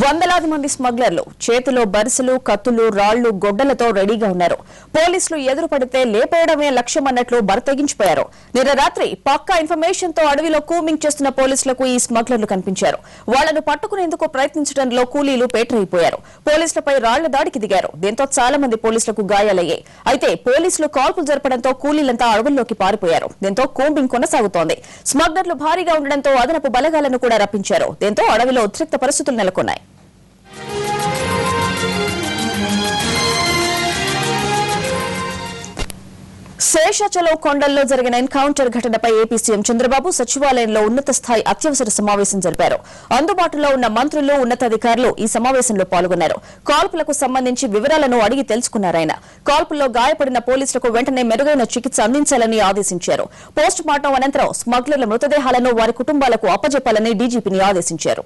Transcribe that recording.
వందలాది మంది స్మగ్లర్లు చేతిలో బరిసెలు, కత్తులు, రాళ్లు, గొడ్డలతో రెడీగా ఉన్నారు. పోలీసులు ఎదురు పడితే లేపేయడమే లక్ష్యమన్నట్లు బరితెగించిపోయారు. నిన్న రాత్రి పక్కా ఇన్ఫర్మేషన్ తో అడవిలో కూమింగ్ చేస్తున్న పోలీసులకు ఈ స్మగ్లర్లు కనిపించారు. వాళ్లను పట్టుకునేందుకు ప్రయత్నించడంలో కూలీలు పేటరైపోయారు. పోలీసులపై రాళ్ల దాడికి దిగారు. దీంతో చాలా మంది పోలీసులకు గాయాలయ్యాయి. అయితే పోలీసులు కాల్పులు జరపడంతో కూలీలంతా అడవుల్లోకి పారిపోయారు. దీంతో కూంబింగ్ కొనసాగుతోంది. స్మగ్లర్లు భారీగా ఉండడంతో అదనపు బలగాలను కూడా రప్పించారు. దీంతో అడవిలో ఉద్రిక్త పరిస్థితులు నెలకొన్నాయి. శేషాచలం కొండల్లో జరిగిన ఎన్కౌంటర్ ఘటనపై ఏపీ సీఎం చంద్రబాబు సచివాలయంలో ఉన్నత స్థాయి అత్యవసర సమావేశం జరిపారు. అందుబాటులో ఉన్న మంత్రులు, ఉన్నతాధికారులు ఈ సమావేశంలో పాల్గొన్నారు. కాల్పులకు సంబంధించి వివరాలను అడిగి తెలుసుకున్నారాయన. కాల్పుల్లో గాయపడిన పోలీసులకు వెంటనే మెరుగైన చికిత్స అందించాలని ఆదేశించారు. పోస్ట్ మార్టం అనంతరం స్మగ్లర్ల మృతదేహాలను వారి కుటుంబాలకు అప్పజెప్పాలని డీజీపీని ఆదేశించారు.